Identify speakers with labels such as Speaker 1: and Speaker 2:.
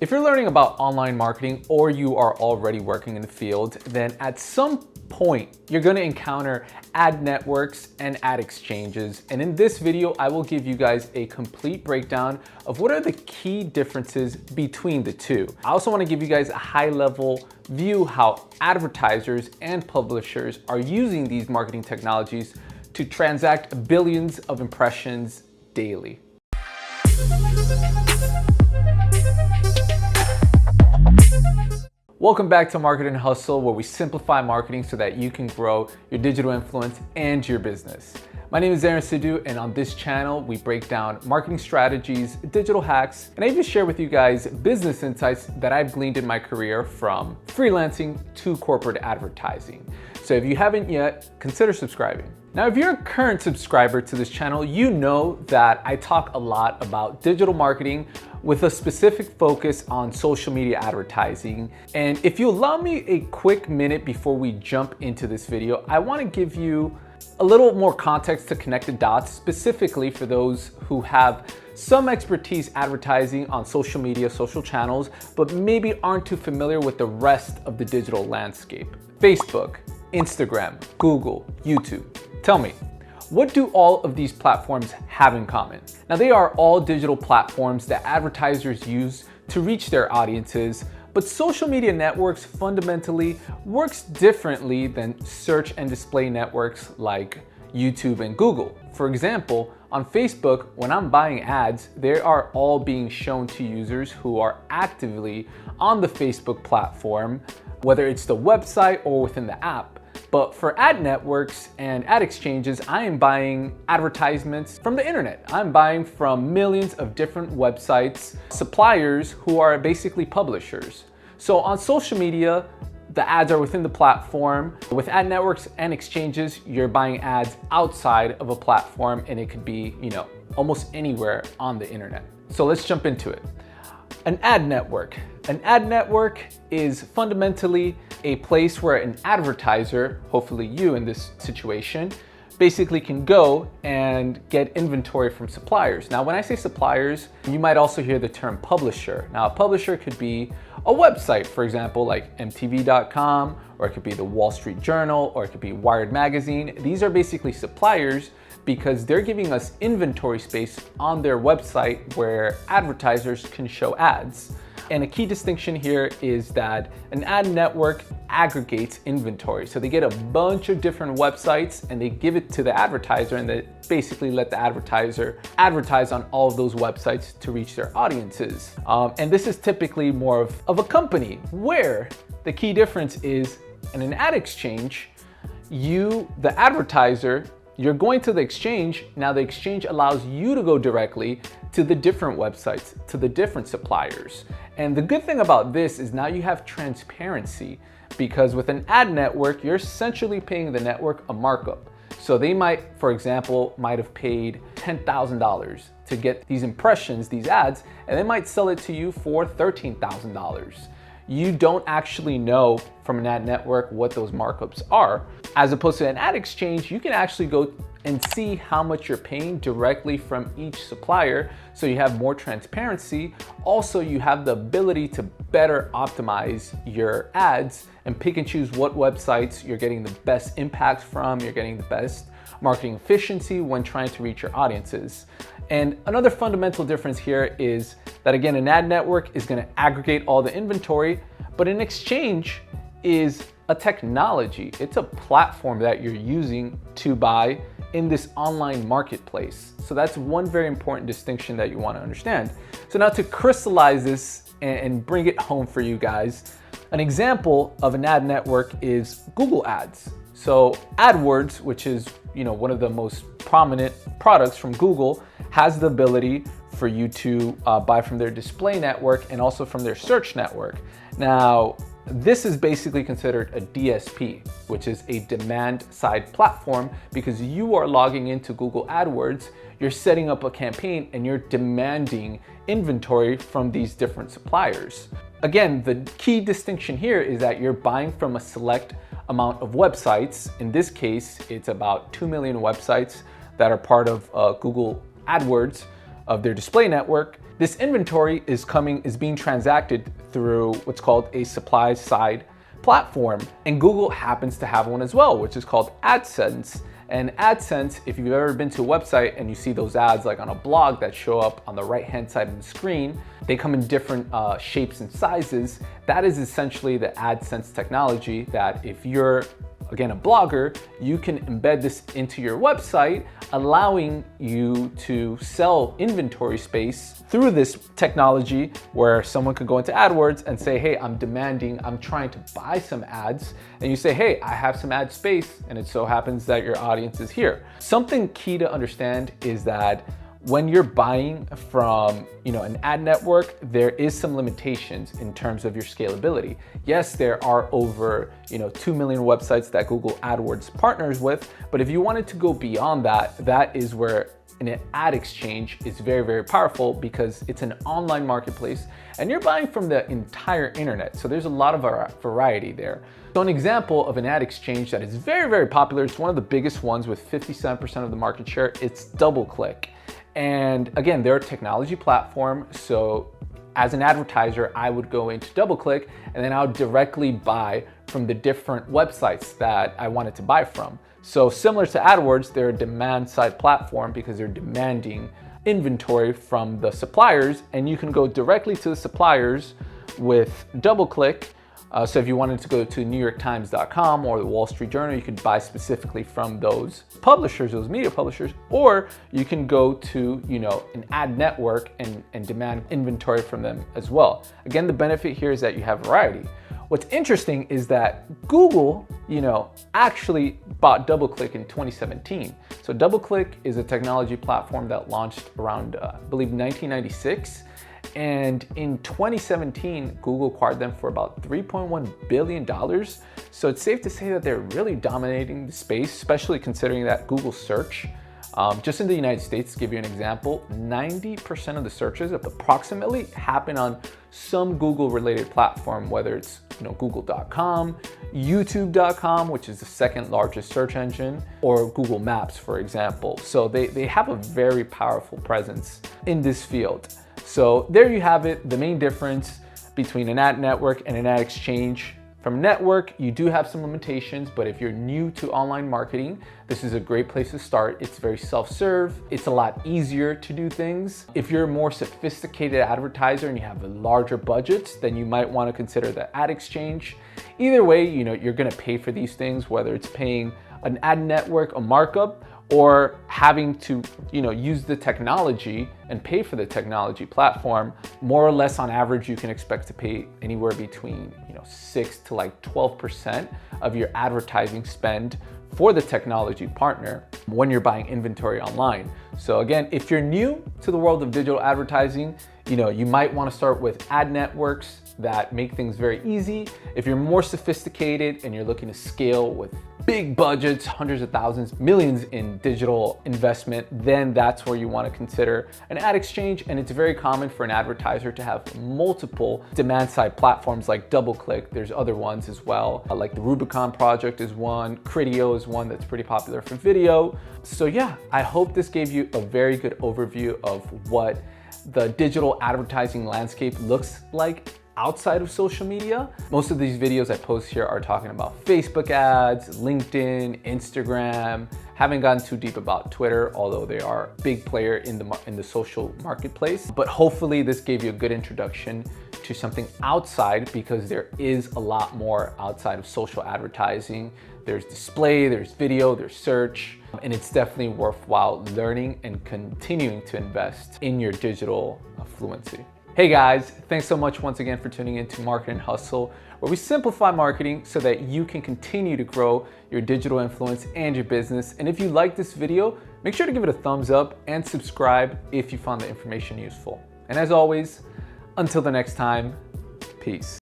Speaker 1: If you're learning about online marketing or you are already working in the field, then at some point you're going to encounter ad networks and ad exchanges. And in this video, I will give you guys a complete breakdown of what are the key differences between the two. I also want to give you guys a high-level view how advertisers and publishers are using these marketing technologies to transact billions of impressions daily. Welcome back to Marketing Hustle, where we simplify marketing so that you can grow your digital influence and your business. My name is Zaryn, and on this channel, we break down marketing strategies, digital hacks, and I even share with you guys business insights that I've gleaned in my career from freelancing to corporate advertising. So if you haven't yet, consider subscribing. Now, if you're a current subscriber to this channel, you know that I talk a lot about digital marketing with a specific focus on social media advertising. And if you allow me a quick minute before we jump into this video, I want to give you a little more context to connect the dots, specifically for those who have some expertise advertising on social media, social channels, but maybe aren't too familiar with the rest of the digital landscape. Facebook, Instagram, Google, YouTube. Tell me, what do all of these platforms have in common? Now, they are all digital platforms that advertisers use to reach their audiences, but social media networks fundamentally works differently than search and display networks like YouTube and Google. For example, on Facebook, when I'm buying ads, they are all being shown to users who are actively on the Facebook platform, whether it's the website or within the app. But for ad networks and ad exchanges, I am buying advertisements from the internet. I'm buying from millions of different websites, suppliers who are basically publishers. So on social media, the ads are within the platform. With ad networks and exchanges, you're buying ads outside of a platform, and it could be, almost anywhere on the internet. So let's jump into it. An ad network. An ad network is fundamentally a place where an advertiser, hopefully you in this situation, basically can go and get inventory from suppliers. Now, when I say suppliers, you might also hear the term publisher. Now, a publisher could be a website, for example, like MTV.com, or it could be the Wall Street Journal, or it could be Wired Magazine. These are basically suppliers because they're giving us inventory space on their website where advertisers can show ads. And a key distinction here is that an ad network aggregates inventory. So they get a bunch of different websites and they give it to the advertiser, and they basically let the advertiser advertise on all of those websites to reach their audiences. And this is typically more of a company, where the key difference is in an ad exchange, you, the advertiser, you're going to the exchange. Now the exchange allows you to go directly to the different websites, to the different suppliers. And the good thing about this is now you have transparency, because with an ad network, you're essentially paying the network a markup. So they might, for example, have paid $10,000 to get these impressions, these ads, and they might sell it to you for $13,000. You don't actually know from an ad network what those markups are. As opposed to an ad exchange, you can actually go and see how much you're paying directly from each supplier, so you have more transparency. Also, you have the ability to better optimize your ads and pick and choose what websites you're getting the best impact from, you're getting the best marketing efficiency when trying to reach your audiences. And another fundamental difference here is that, again, an ad network is going to aggregate all the inventory, but an exchange is a technology. It's a platform that you're using to buy in this online marketplace. So that's one very important distinction that you want to understand. So now, to crystallize this and bring it home for you guys, an example of an ad network is Google Ads. So AdWords, which is one of the most prominent products from Google, has the ability for you to buy from their display network and also from their search network. Now, this is basically considered a DSP, which is a demand side platform, because you are logging into Google AdWords, you're setting up a campaign, and you're demanding inventory from these different suppliers. Again, the key distinction here is that you're buying from a select amount of websites. In this case, it's about 2 million websites that are part of Google AdWords. of their display network, this inventory is being transacted through what's called a supply side platform. And Google happens to have one as well, which is called AdSense. And AdSense, if you've ever been to a website and you see those ads like on a blog that show up on the right-hand side of the screen, they come in different shapes and sizes. That is essentially the AdSense technology that if you're, again, a blogger, you can embed this into your website, allowing you to sell inventory space through this technology where someone could go into AdWords and say, hey, I'm trying to buy some ads. And you say, hey, I have some ad space, and it so happens that your audience is here. Something key to understand is that when you're buying from, an ad network, there is some limitations in terms of your scalability. Yes, there are over, 2 million websites that Google AdWords partners with, but if you wanted to go beyond that, that is where an ad exchange is very, very powerful because it's an online marketplace and you're buying from the entire internet. So there's a lot of variety there. So an example of an ad exchange that is very, very popular, it's one of the biggest ones with 57% of the market share, it's DoubleClick. And again, they're a technology platform. So as an advertiser, I would go into DoubleClick and then I would directly buy from the different websites that I wanted to buy from. So similar to AdWords, they're a demand side platform because they're demanding inventory from the suppliers, and you can go directly to the suppliers with DoubleClick. So if you wanted to go to NewYorkTimes.com or the Wall Street Journal, you could buy specifically from those publishers, those media publishers, or you can go to, an ad network and demand inventory from them as well. Again, the benefit here is that you have variety. What's interesting is that Google, actually bought DoubleClick in 2017. So DoubleClick is a technology platform that launched around, I believe, 1996. And in 2017, Google acquired them for about $3.1 billion. So it's safe to say that they're really dominating the space, especially considering that Google search, just in the United States, to give you an example, 90% of the searches approximately happen on some Google related platform, whether it's Google.com, YouTube.com, which is the second largest search engine, or Google Maps, for example. So they have a very powerful presence in this field. So there you have it, the main difference between an ad network and an ad exchange. From a network, you do have some limitations, but if you're new to online marketing, this is a great place to start. It's very self-serve. It's a lot easier to do things. If you're a more sophisticated advertiser and you have larger budgets, then you might want to consider the ad exchange. Either way, you're going to pay for these things, whether it's paying an ad network a markup or having to, use the technology and pay for the technology platform. More or less on average, you can expect to pay anywhere between 6 to 12% of your advertising spend for the technology partner when you're buying inventory online. So again, if you're new to the world of digital advertising, you might want to start with ad networks that make things very easy. If you're more sophisticated and you're looking to scale with big budgets, hundreds of thousands, millions in digital investment, then that's where you want to consider an ad exchange. And it's very common for an advertiser to have multiple demand side platforms like DoubleClick. There's other ones as well, like the Rubicon Project is one, Criteo is one that's pretty popular for video. So yeah, I hope this gave you a very good overview of what the digital advertising landscape looks like outside of social media. Most of these videos I post here are talking about Facebook ads, LinkedIn, Instagram. Haven't gotten too deep about Twitter, although they are a big player in the social marketplace. But hopefully this gave you a good introduction to something outside, because there is a lot more outside of social advertising. There's display, there's video, there's search, and it's definitely worthwhile learning and continuing to invest in your digital fluency. Hey guys, thanks so much once again for tuning in to Marketing Hustle, where we simplify marketing so that you can continue to grow your digital influence and your business. And if you like this video, make sure to give it a thumbs up and subscribe if you found the information useful. And as always, until the next time, peace.